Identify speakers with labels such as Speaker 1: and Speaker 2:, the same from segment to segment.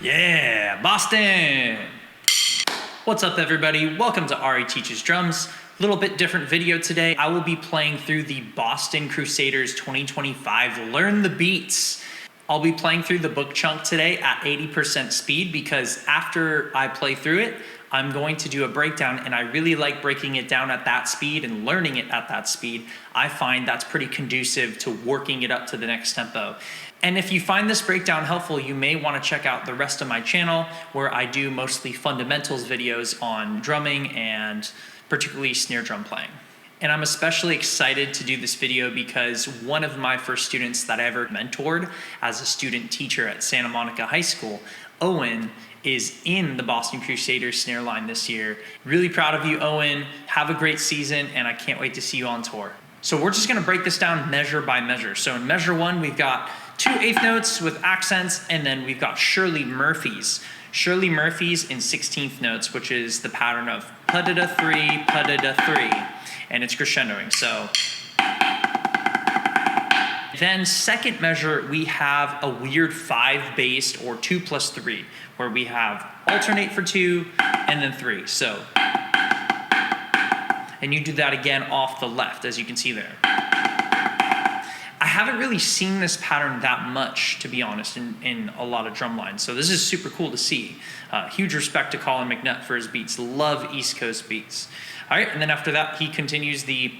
Speaker 1: Yeah, Boston! What's up everybody? Welcome to Ari Teaches Drums. Little bit different video today. I will be playing through the Boston Crusaders 2025 Learn the Beats. I'll be playing through the book chunk today at 80% speed because after I play through it, I'm going to do a breakdown, and I really like breaking it down at that speed and learning it at that speed. I find that's pretty conducive to working it up to the next tempo. And if you find this breakdown helpful, you may want to check out the rest of my channel where I do mostly fundamentals videos on drumming and particularly snare drum playing. And I'm especially excited to do this video because one of my first students that I ever mentored as a student teacher at Santa Monica High School, Owen, is in the Boston Crusaders Snareline this year. Really proud of you, Owen. Have a great season, and I can't wait to see you on tour. So we're just gonna break this down measure by measure. So in measure one, we've got 2 eighth notes with accents, and then we've got Shirley Murphy's. Shirley Murphy's in 16th notes, which is the pattern of pa-da-da-3, pa-da-da-3, and it's crescendoing, so. Then second measure, we have a weird 5-based or 2+3, where we have alternate for 2 and then 3, so. And you do that again off the left, as you can see there. I haven't really seen this pattern that much, to be honest, in a lot of drum lines. So this is super cool to see. Huge respect to Colin McNutt for his beats. Love East Coast beats. All right, and then after that, he continues the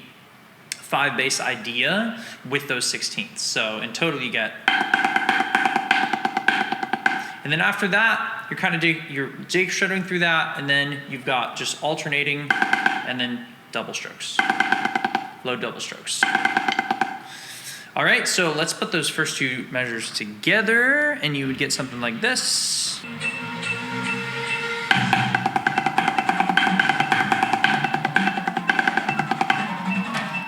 Speaker 1: 5-bass idea with those 16ths. So in total, you get. And then after that, you're kind of jig shredding through that, and then you've got just alternating, and then double strokes, low double strokes. All right, so let's put those first 2 measures together, and you would get something like this.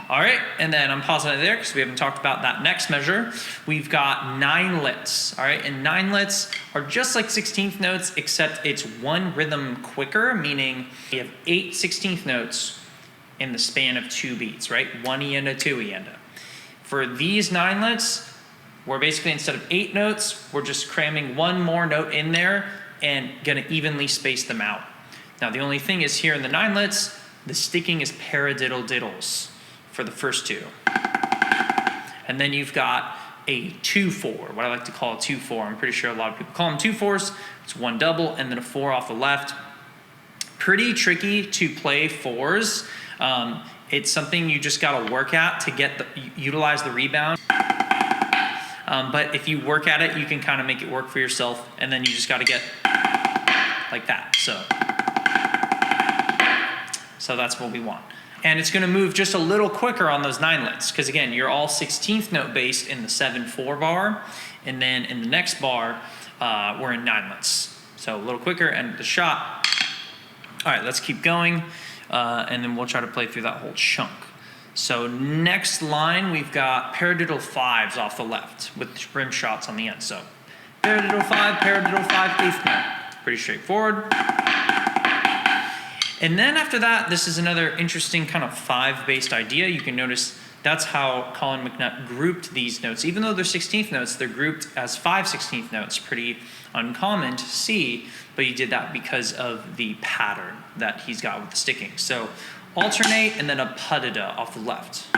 Speaker 1: All right, and then I'm pausing it there because we haven't talked about that next measure. We've got 9lets, all right? And 9lets are just like 16th notes, except it's one rhythm quicker, meaning you have 8 16th notes in the span of 2 beats, right? 1 E and a 2 E and a. For these 9lets, we're basically, instead of 8 notes, we're just cramming 1 more note in there and gonna evenly space them out. Now the only thing is here in the 9lets, the sticking is paradiddle diddles for the first 2. And then you've got a 2-4, what I like to call a 2-4. I'm pretty sure a lot of people call them 2-4s. It's 1 double and then a 4 off the left. Pretty tricky to play 4s. It's something you just gotta work at to utilize the rebound. But if you work at it, you can kind of make it work for yourself, and then you just gotta get like that. So that's what we want. And it's gonna move just a little quicker on those 9lets, because again, you're all 16th note based in the 7/4 bar, and then in the next bar, we're in 9lets. So a little quicker, and the shot. All right, let's keep going. And then we'll try to play through that whole chunk. So next line, we've got paradiddle 5s off the left with rim shots on the end. So paradiddle 5, 8th note. Pretty straightforward. And then after that, this is another interesting kind of 5-based idea. You can notice that's how Colin McNutt grouped these notes. Even though they're 16th notes, they're grouped as 5 16th notes. Pretty uncommon to see, but he did that because of the pattern that he's got with the sticking. So alternate and then a pa-da-da off the left.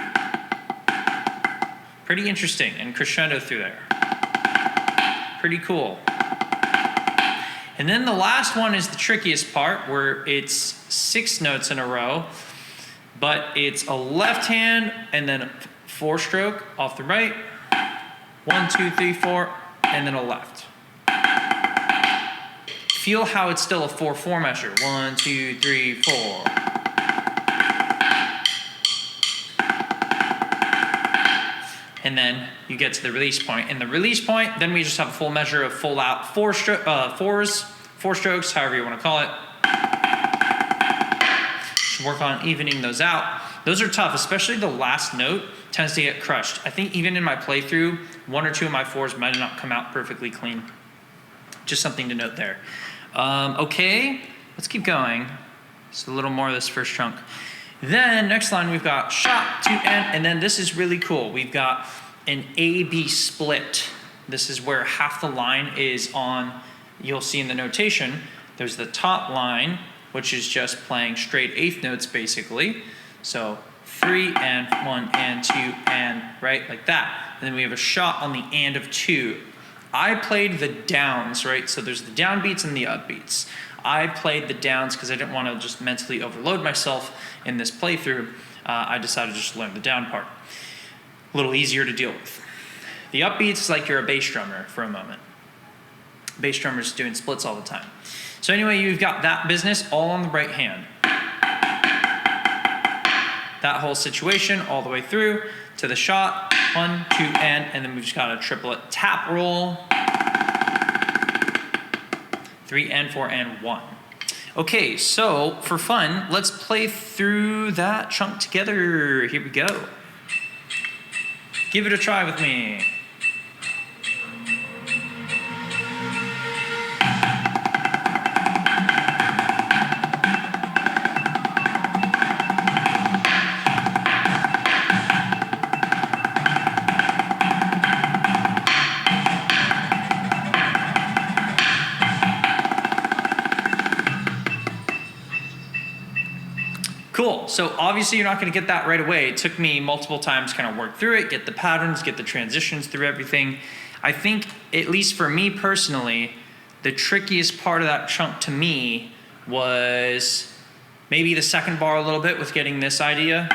Speaker 1: Pretty interesting, and crescendo through there. Pretty cool. And then the last one is the trickiest part, where it's 6 notes in a row, but it's a left hand and then a 4-stroke off the right, 1, 2, 3, 4, and then a left. Feel how it's still a 4/4 measure. 1, 2, 3, 4. And then you get to the release point. In the release point, then we just have a full measure of full out 4 strokes, however you want to call it. Just work on evening those out. Those are tough, especially the last note tends to get crushed. I think even in my playthrough, 1 or 2 of my 4s might not come out perfectly clean. Just something to note there. Okay, let's keep going. Just a little more of this first chunk. Then next line we've got shot to end, and then this is really cool. We've got an A-B split. This is where half the line is on you'll see in the notation, there's the top line, which is just playing straight eighth notes basically. So 3 and 1 and 2 and, right, like that. And then we have a shot on the and of 2. I played the downs, right? So there's the downbeats and the upbeats. I played the downs because I didn't want to just mentally overload myself in this playthrough. I decided to just learn the down part. A little easier to deal with. The upbeats is like you're a bass drummer for a moment. Bass drummers doing splits all the time. So anyway, you've got that business all on the right hand. That whole situation all the way through to the shot, 1, 2, and then we've just got a triplet tap roll, 3 and 4 and 1. Okay, so for fun, let's play through that chunk together. Here we go. Give it a try with me. Cool, so obviously you're not gonna get that right away. It took me multiple times to kind of work through it, get the patterns, get the transitions through everything. I think, at least for me personally, the trickiest part of that chunk to me was maybe the second bar a little bit with getting this idea.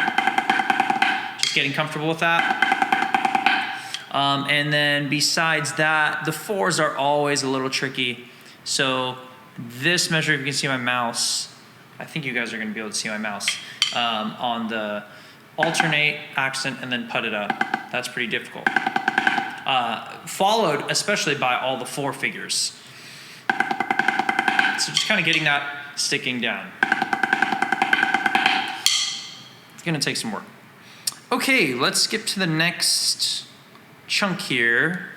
Speaker 1: Just getting comfortable with that. And then besides that, the 4s are always a little tricky. So this measure, if you can see my mouse, I think you guys are going to be able to see my mouse, on the alternate, accent, and then put it up. That's pretty difficult. Followed especially by all the 4 figures. So just kind of getting that sticking down. It's going to take some work. Okay, let's skip to the next chunk here.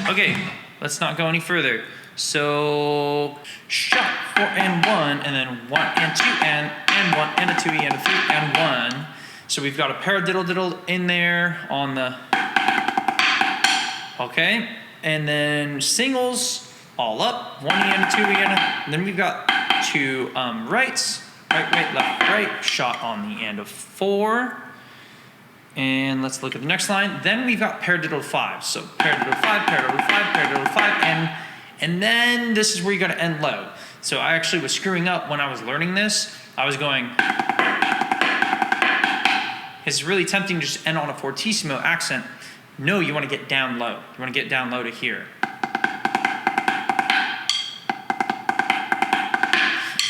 Speaker 1: Okay, let's not go any further. So, shot 4 and 1, and then 1 and 2 and 1 and a 2 and a 3 and 1. So we've got a paradiddle diddle in there on the, okay, and then singles all up, 1 and a 2 and then we've got 2 rights, right, left, right, shot on the and of 4. And let's look at the next line. Then we've got paradiddle 5. So paradiddle 5, paradiddle 5, paradiddle 5, and then this is where you gotta end low. So I actually was screwing up when I was learning this. I was going, it's really tempting to just end on a fortissimo accent. No, you wanna get down low. You wanna get down low to here.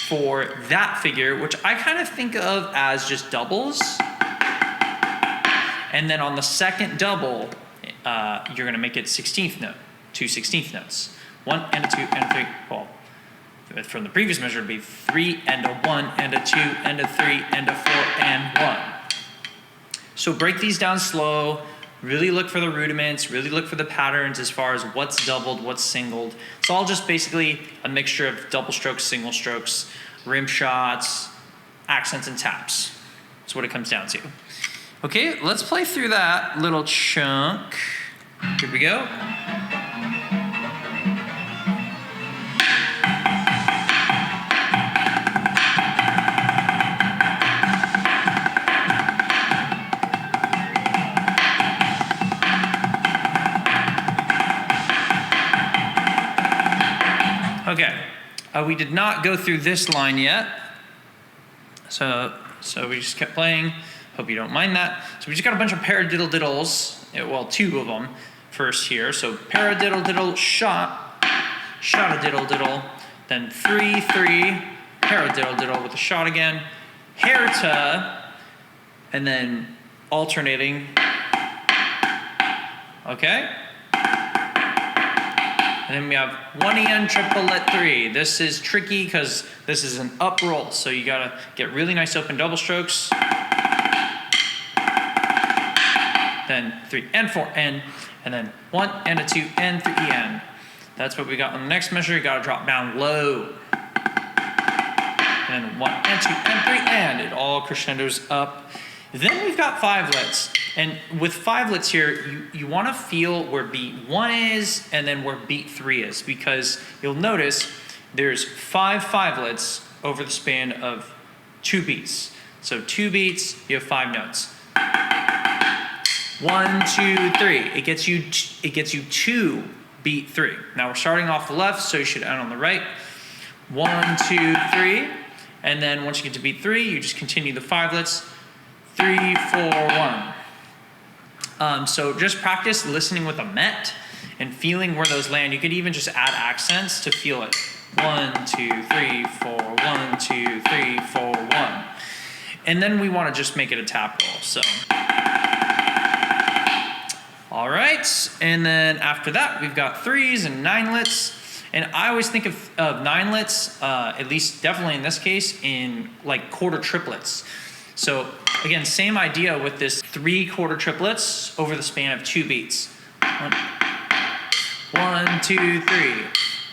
Speaker 1: For that figure, which I kind of think of as just doubles. And then on the second double, you're gonna make it 16th note, 2 16th notes. 1 and a 2 and a 3, well, from the previous measure it'd be 3 and a 1 and a 2 and a 3 and a 4 and 1. So break these down slow, really look for the rudiments, really look for the patterns as far as what's doubled, what's singled. It's all just basically a mixture of double strokes, single strokes, rim shots, accents, and taps. That's what it comes down to. Okay, let's play through that little chunk. Here we go. Okay, we did not go through this line yet. So we just kept playing. Hope you don't mind that. So we just got a bunch of paradiddle diddles. Well, 2 of them first here. So paradiddle diddle, shot, shot a diddle diddle, then 3 3, paradiddle diddle with a shot again, hair to, and then alternating. Okay. And then we have 1 and triplet 3. This is tricky because this is an up roll, so you gotta get really nice open double strokes. Then 3 and 4 and then 1 and a 2 and 3 and. That's what we got on the next measure. You gotta drop down low. and 1 and 2 and 3, and it all crescendos up. Then we've got 5-lets. And with 5-lets here, you want to feel where beat 1 is and then where beat 3 is, because you'll notice there's 5 5-lets over the span of 2 beats. So 2 beats, you have 5 notes. 1, 2, 3. It gets you 2 beat 3. Now we're starting off the left, so you should end on the right. 1, 2, 3. And then once you get to beat 3, you just continue the 5-lets. 3, 4, 1. So just practice listening with a met and feeling where those land. You could even just add accents to feel it. 1, 2, 3, 4, 1, 2, 3, 4, 1. And then we want to just make it a tap roll. So, all right. And then after that, we've got 3s and 9-lets. And I always think of 9-lets, at least definitely in this case, in like quarter triplets. So again, same idea with this 3 quarter triplets over the span of 2 beats. 1, 2, 3.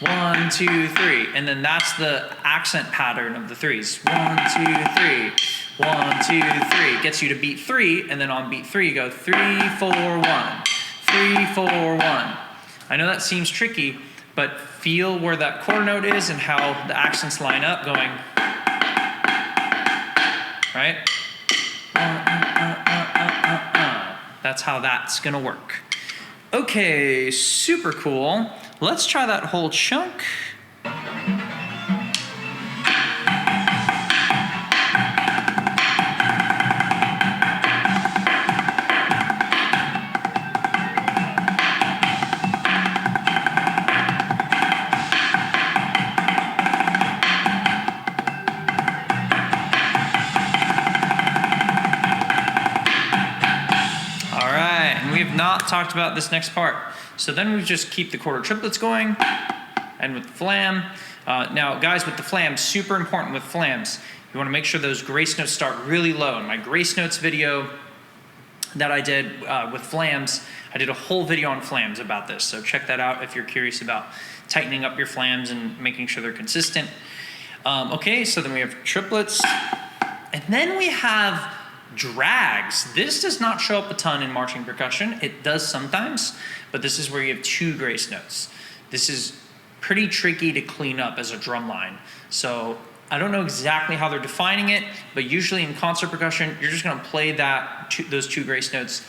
Speaker 1: 1, 2, 3. And then that's the accent pattern of the 3s. 1, 2, 3. 1, 2, 3. It gets you to beat 3, and then on beat 3 you go 3, 4, 1. 3, 4, 1. I know that seems tricky, but feel where that quarter note is and how the accents line up going. Right? That's how that's gonna work. Okay, super cool. Let's try that whole chunk. Not talked about this next part. So then we just keep the quarter triplets going, and with the flam. Now guys, with the flam, super important with flams, you want to make sure those grace notes start really low. In my grace notes video that I did with flams, I did a whole video on flams about this, so check that out if you're curious about tightening up your flams and making sure they're consistent. Okay, so then we have triplets, and then we have drags. This does not show up a ton in marching percussion. It does sometimes, but this is where you have 2 grace notes. This is pretty tricky to clean up as a drum line. So I don't know exactly how they're defining it, but usually in concert percussion, you're just gonna play those 2 grace notes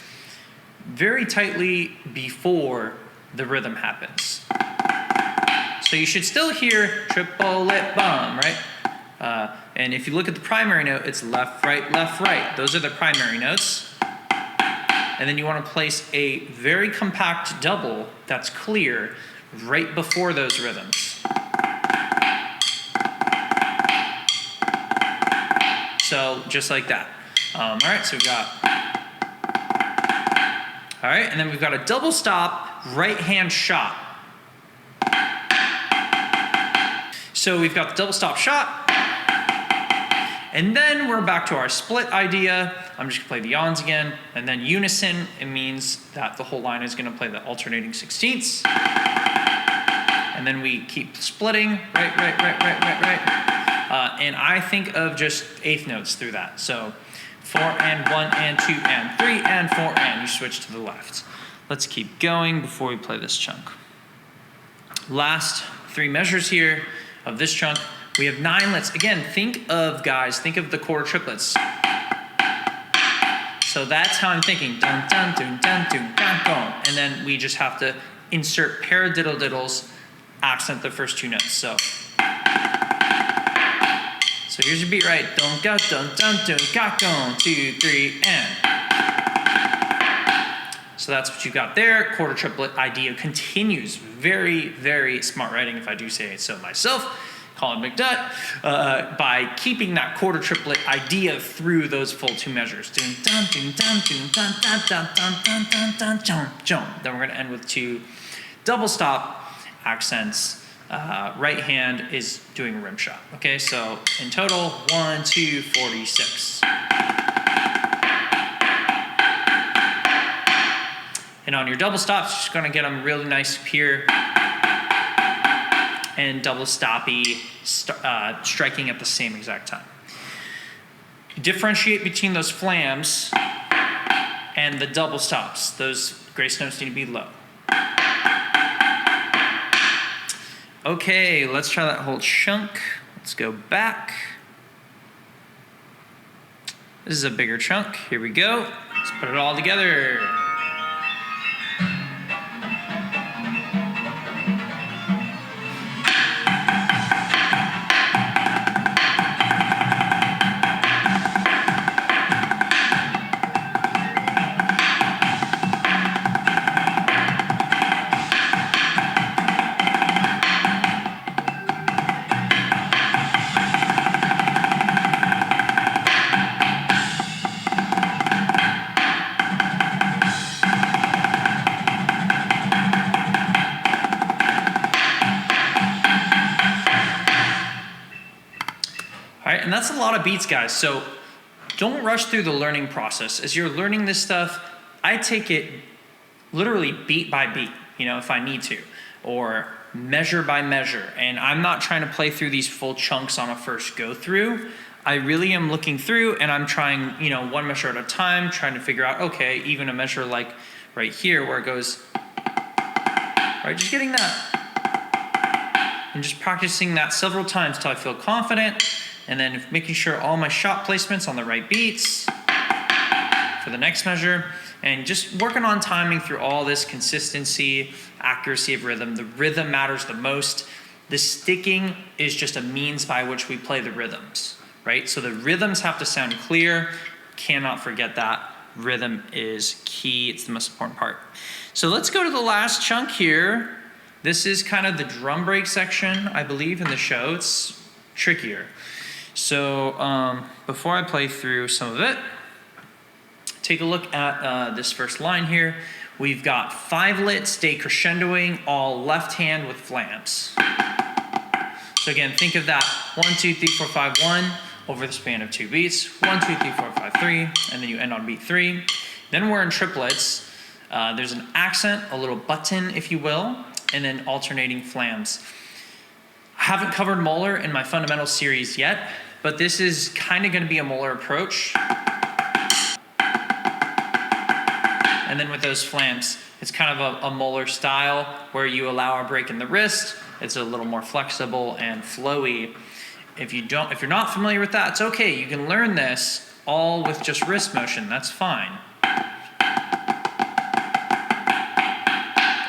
Speaker 1: very tightly before the rhythm happens. So you should still hear triple-lip bum, right? And if you look at the primary note, it's left, right. Those are the primary notes. And then you want to place a very compact double that's clear right before those rhythms. So just like that. All right, so we've got, all right, and then we've got a double stop right hand shot. So we've got the double stop shot. And then we're back to our split idea. I'm just gonna play the yawns again. And then unison, it means that the whole line is gonna play the alternating 16ths. And then we keep splitting, right. And I think of just 8th notes through that. So 4 and 1 and 2 and 3 and 4 and you switch to the left. Let's keep going before we play this chunk. Last 3 measures here of this chunk. We have 9-lets. Again, think of the quarter triplets. So that's how I'm thinking. Dun, dun, dun, dun, dun, dun, dun. And then we just have to insert paradiddle-diddles, accent the first 2 notes. So here's your beat, right? Dun, ga, dun, dun, dun, ga, dun, 2, 3, and. So that's what you got there. Quarter triplet idea continues. Very, very smart writing, if I do say so myself. Colin McDutt, by keeping that quarter triplet idea through those full 2 measures. Dun, dun, dun, dun, dun, dun, dun, dun, dun, dun, dun, jump, jump. Then we're gonna end with 2 double stop accents. Right hand is doing a rim shot. Okay, so in total, 1, 2, 46. And on your double stops, you're just gonna get them really nice here. and double stoppy striking at the same exact time. Differentiate between those flams and the double stops. Those grace notes need to be low. Okay, let's try that whole chunk. Let's go back. This is a bigger chunk. Here we go. Let's put it all together. And that's a lot of beats, guys. So don't rush through the learning process. As you're learning this stuff, I take it literally beat by beat, you know, if I need to, or measure by measure. And I'm not trying to play through these full chunks on a first go through. I really am looking through and I'm trying, you know, one measure at a time, trying to figure out, okay, even a measure like right here where it goes, right, just getting that. And just practicing that several times till I feel confident. And then making sure all my shot placement's on the right beats for the next measure. And just working on timing through all this consistency, accuracy of rhythm. The rhythm matters the most. The sticking is just a means by which we play the rhythms, right? So the rhythms have to sound clear. Cannot forget that. Rhythm is key. It's the most important part. So let's go to the last chunk here. This is kind of the drum break section, I believe, in the show. It's trickier. So before I play through some of it, take a look at this first line here. We've got 5-lits, decrescendoing, all left hand with flams. So again, think of that 1, 2, 3, 4, 5, 1 over the span of 2 beats. 1, 2, 3, 4, 5, 3, and then you end on beat 3. Then we're in triplets. There's an accent, a little button, if you will, and then alternating flams. I haven't covered Moeller in my fundamental series yet, but this is kind of going to be a Moeller approach. And then with those flams, it's kind of a Moeller style where you allow a break in the wrist. It's a little more flexible and flowy. If you're not familiar with that, it's okay. You can learn this all with just wrist motion. That's fine.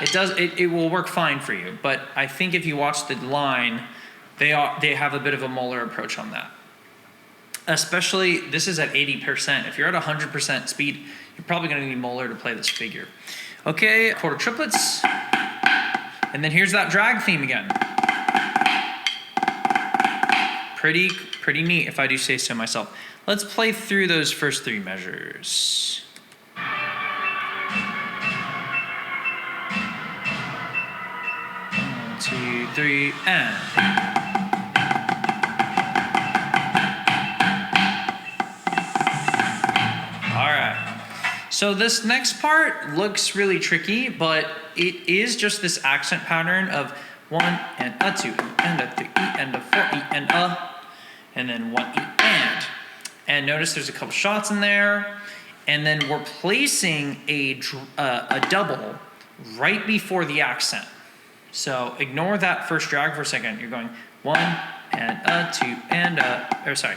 Speaker 1: It will work fine for you, but I think if you watch the line, they have a bit of a Moeller approach on that. Especially, this is at 80%. If you're at 100% speed, you're probably going to need Moeller to play this figure. Okay, quarter triplets, and then here's that drag theme again. Pretty neat, if I do say so myself. Let's play through those first 3 measures. 2, 3, and. All right. So this next part looks really tricky, but it is just this accent pattern of 1 and a 2 and a 3 and a 4 and then 1 and. And notice there's a couple shots in there, and then we're placing a double right before the accent. So ignore that first drag for a second. You're going 1 and a 2 and a, or sorry,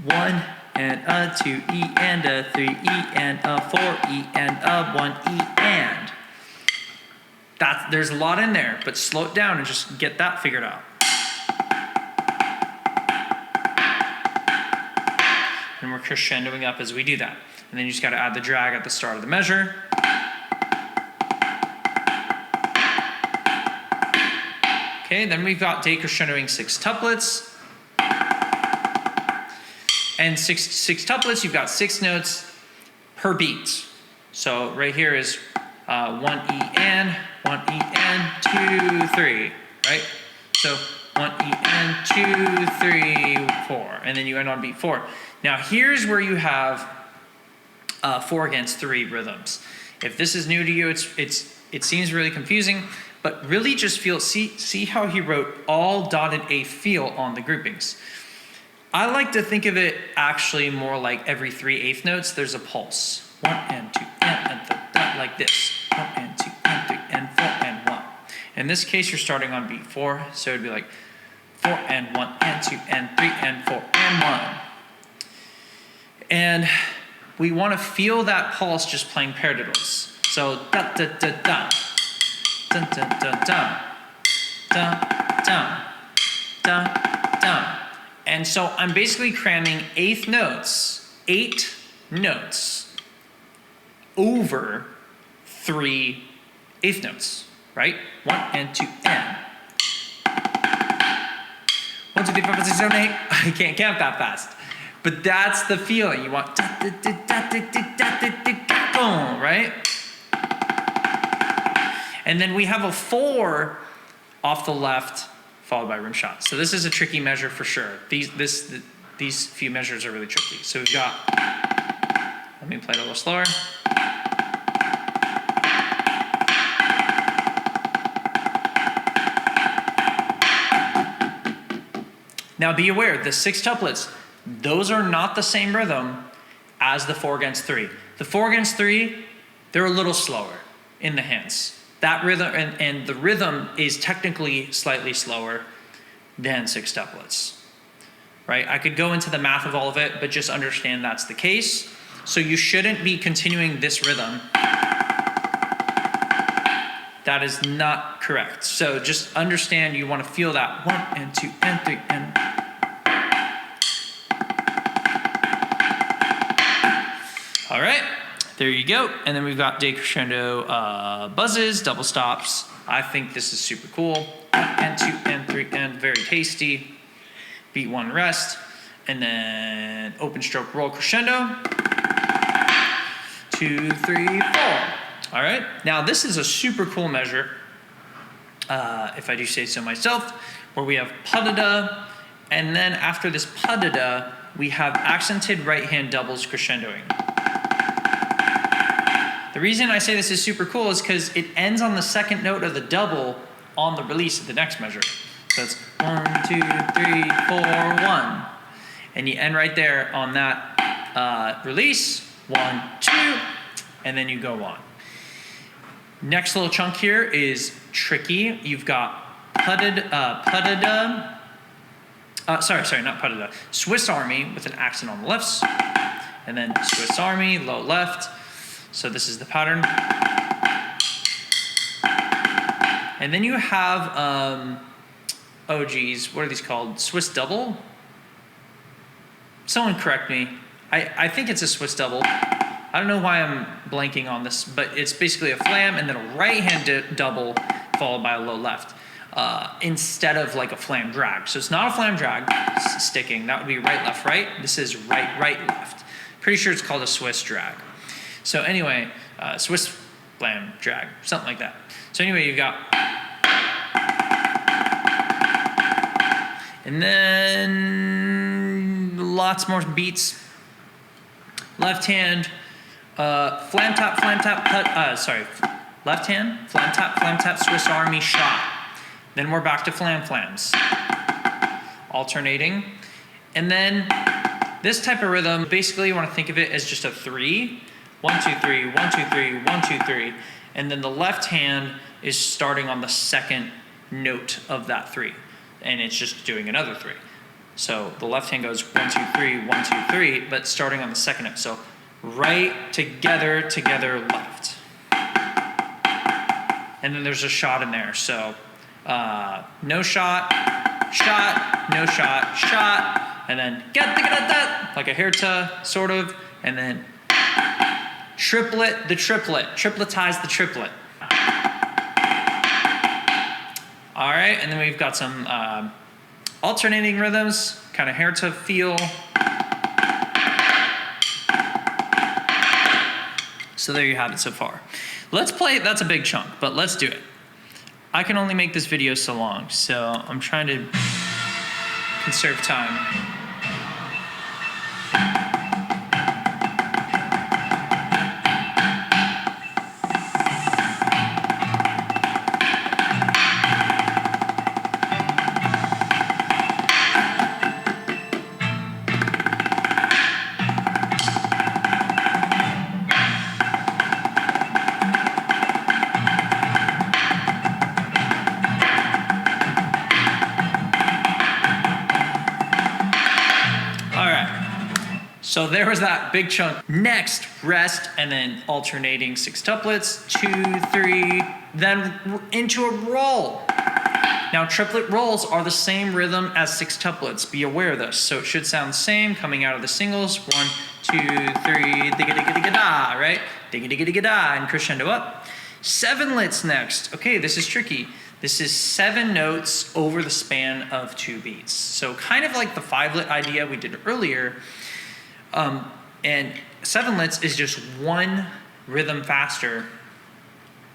Speaker 1: 1 and a 2 E and a 3 E and a 4 E and a 1 E and. There's a lot in there, but slow it down and just get that figured out. And we're crescendoing up as we do that. And then you just got to add the drag at the start of the measure. Okay, then we've got decrescendoing 6 tuplets. And six tuplets, you've got 6 notes per beat. So right here is 1 E and, 1 E and, 2, 3, right? So 1 E and, 2, 3, 4, and then you end on beat 4. Now here's where you have 4 against 3 rhythms. If this is new to you, it seems really confusing, but really just feel, see how he wrote all dotted eighth feel on the groupings. I like to think of it actually more like every 3/8 notes, there's a pulse. 1 and 2 and like this. 1 and 2 and 3 and 4 and 1. In this case, you're starting on beat 4, so it'd be like 4 and 1 and 2 and 3 and 4 and 1. And we want to feel that pulse just playing paradiddles. So da da da da, da da da da, da da da da. And so I'm basically cramming 8 notes over 3/8 notes, right? 1 and 2 and 1, 2, 3, 4, 5, 6, 7, 8. I can't count that fast. But that's the feeling. You want boom, right? And then we have a 4 off the left, followed by rim shot. So this is a tricky measure for sure. These few measures are really tricky. So we've got, let me play it a little slower. Now be aware, the 6 tuplets, those are not the same rhythm as the 4 against 3. The 4 against 3, they're a little slower in the hands. That rhythm, and the rhythm is technically slightly slower than 6 tuplets, right? I could go into the math of all of it, but just understand that's the case. So you shouldn't be continuing this rhythm. That is not correct. So just understand you want to feel that 1 and 2 and 3 and. All right, there you go. And then we've got decrescendo buzzes, double stops. I think this is super cool. 1 and 2 and 3 and very tasty. Beat 1 rest. And then open stroke roll crescendo. 2, 3, 4. All right, now this is a super cool measure, if I do say so myself, where we have pa-da-da, and then after this pa-da-da, we have accented right hand doubles crescendoing. The reason I say this is super cool is because it ends on the second note of the double on the release of the next measure. So it's 1, 2, 3, 4, 1. And you end right there on that release, 1, 2, and then you go on. Next little chunk here is tricky. You've got pa-da-da, sorry, not pa-da-da, Swiss Army with an accent on the left, and then Swiss Army, low left. So this is the pattern. And then you have, oh geez, what are these called? Swiss double? Someone correct me. I think it's a Swiss double. I don't know why I'm blanking on this, but it's basically a flam and then a right hand double followed by a low left, instead of like a flam drag. So it's not a flam drag, it's sticking. That would be right, left, right. This is right, right, left. Pretty sure it's called a Swiss drag. So anyway, Swiss flam drag, something like that. So anyway, you've got, and then lots more beats. Left hand, flam tap, left hand, flam tap, Swiss Army shot. Then we're back to flam flams, alternating. And then this type of rhythm, basically you want to think of it as just a 3, 1, 2, 3, 1, 2, 3, 1, 2, 3. And then the left hand is starting on the second note of that 3. And it's just doing another 3. So the left hand goes 1, 2, 3, 1, 2, 3, but starting on the second note. So right, together, together, left. And then there's a shot in there. So no shot, shot, no shot, shot, and then get like a hairta, sort of, and then triplet, the triplet, tripletize the triplet. All right, and then we've got some alternating rhythms, kind of hairta feel. So there you have it so far. Let's play, that's a big chunk, but let's do it. I can only make this video so long, so I'm trying to conserve time. So there was that big chunk. Next, rest, and then alternating 6 tuplets, 2, 3, then into a roll. Now triplet rolls are the same rhythm as 6 tuplets. Be aware of this. So it should sound the same coming out of the singles. 1, 2, 3, digga digga digga da, right? Digga digga digga da, and crescendo up. 7-lets next. Okay, this is tricky. This is 7 notes over the span of 2 beats. So kind of like the 5-lit idea we did earlier. And 7-lets is just 1 rhythm faster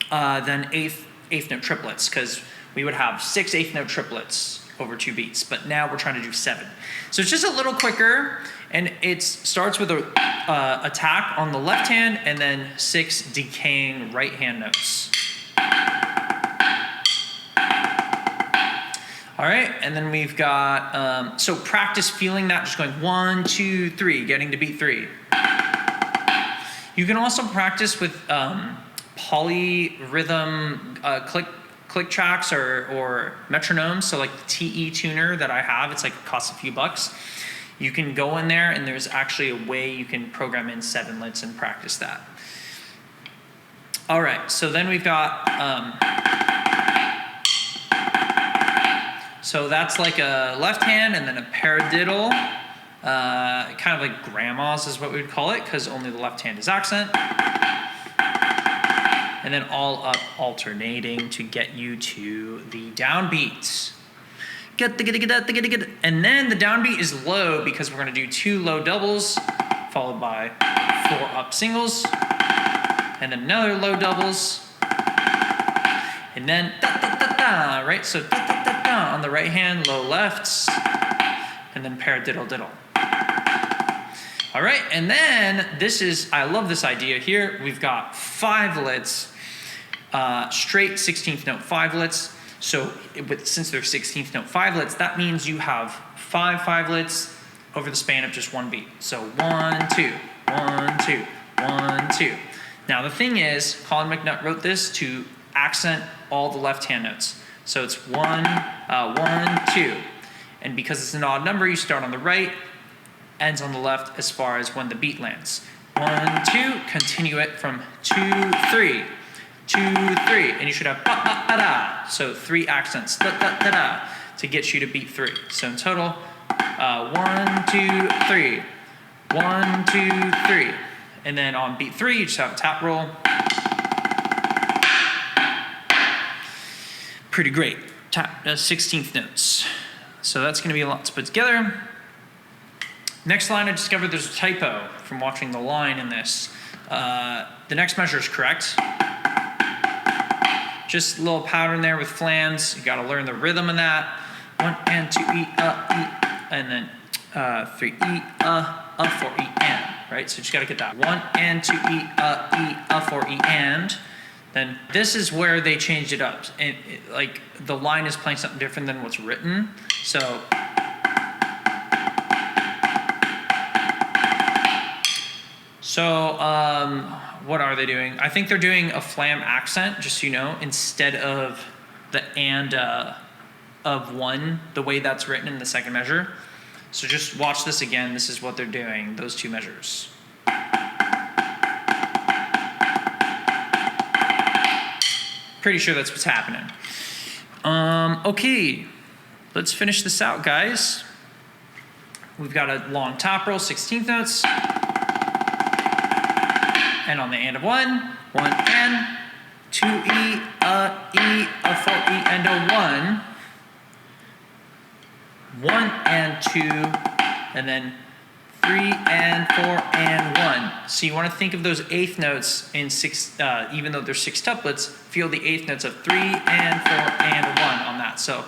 Speaker 1: than eighth note triplets, because we would have 6 eighth note triplets over 2 beats, but now we're trying to do 7. So it's just a little quicker, and it starts with a attack on the left hand and then 6 decaying right hand notes. All right, and then we've got, so practice feeling that, just going 1, 2, 3, getting to beat 3. You can also practice with polyrhythm click tracks or metronomes. So like the TE tuner that I have, it's like it costs a few bucks. You can go in there and there's actually a way you can program in 7-lets and practice that. All right, so then we've got, so that's like a left hand and then a paradiddle, kind of like grandma's is what we would call it, because only the left hand is accent. And then all up alternating to get you to the downbeat. And then the downbeat is low because we're gonna do 2 low doubles followed by 4 up singles and then another low doubles. And then da-da-da-da, right? So da-da-da-da on the right hand, low lefts, and then paradiddle diddle. All right, and then this is, I love this idea here. We've got 5-lets, straight 16th note 5-lets. So since they're 16th note 5-lets, that means you have 5 5-lets over the span of just 1 beat. So 1, 2, 1, 2, 1, 2. Now the thing is, Colin McNutt wrote this to accent all the left hand notes. So it's 1, 1, 2. And because it's an odd number, you start on the right, ends on the left as far as when the beat lands. 1, 2, continue it from 2, 3, 2, 3, and you should have ba ba ba da. So 3 accents, da da da da, to get you to beat 3. So in total, 1, 2, 3, 1, 2, 3, and then on beat 3, you just have a tap roll. Pretty great. Tap 16th notes. So that's going to be a lot to put together. Next line, I discovered there's a typo from watching the line in this. The next measure is correct. Just a little pattern there with flams. You got to learn the rhythm of that. 1 and 2 E, and then 3 E, 4 E, and, right? So you just got to get that. 1 and 2 E, 4 E, and. Then this is where they changed it up. And like the line is playing something different than what's written. So. What are they doing? I think they're doing a flam accent, just so you know, instead of the and of 1, the way that's written in the second measure. So just watch this again. This is what they're doing, those 2 measures. Pretty sure that's what's happening. Okay, let's finish this out, guys. We've got a long top roll, 16th notes. And on the and of 1, 1 and, 2 E, E, 4 E, and a 1. 1 and 2, and then 3 and 4 and 1. So you want to think of those 8th notes in 6, even though they're 6 tuplets, feel the 8th notes of 3 and 4 and 1 on that. So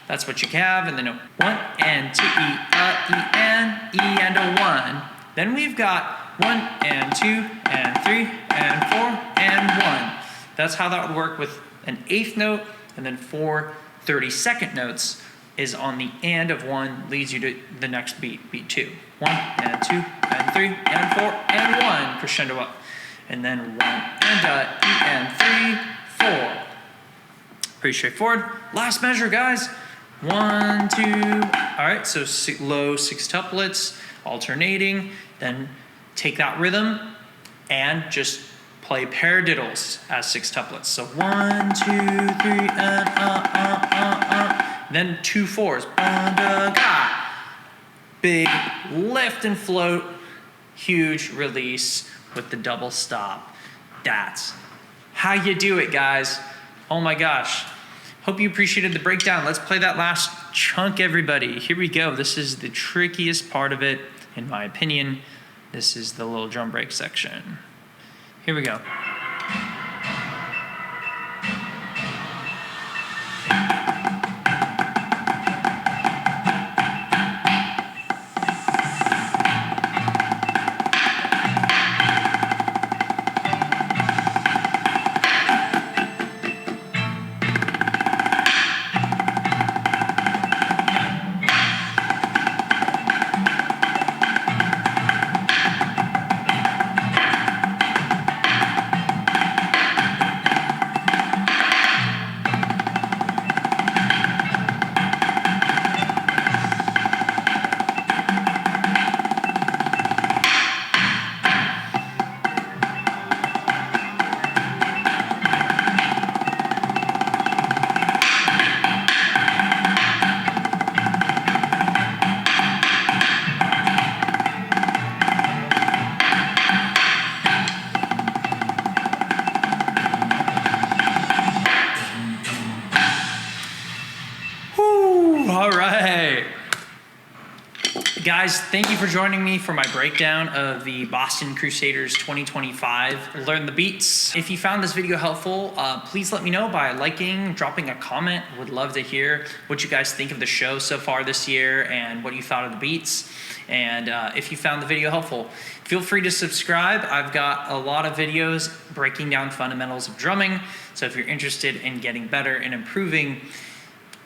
Speaker 1: that's what you have, and then a 1 and 2 E, and a 1. Then we've got 1 and 2 and 3 and 4 and 1. That's how that would work with an 8th note, and then 4 32nd notes is on the and of 1 leads you to the next beat, beat 2. 1 and 2 and 3 and 4 and 1, crescendo up. And then 1 and E and 3, 4. Pretty straightforward. Last measure, guys. 1, 2, All right, so low sextuplets, alternating, then take that rhythm and just play paradiddles as sextuplets. So 1, 2, 3, and then 2 4s. Big lift and float, huge release with the double stop. That's how you do it, guys. Oh my gosh. Hope you appreciated the breakdown. Let's play that last chunk, everybody. Here we go. This is the trickiest part of it, in my opinion. This is the little drum break section. Here we go. All right. Guys, thank you for joining me for my breakdown of the Boston Crusaders 2025 Learn the Beats. If you found this video helpful, please let me know by liking, dropping a comment. Would love to hear what you guys think of the show so far this year and what you thought of the beats. And if you found the video helpful, feel free to subscribe. I've got a lot of videos breaking down fundamentals of drumming. So if you're interested in getting better and improving,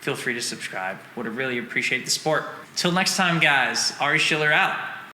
Speaker 1: feel free to subscribe. Would really appreciate the support. Till next time, guys, Ari Schiller out.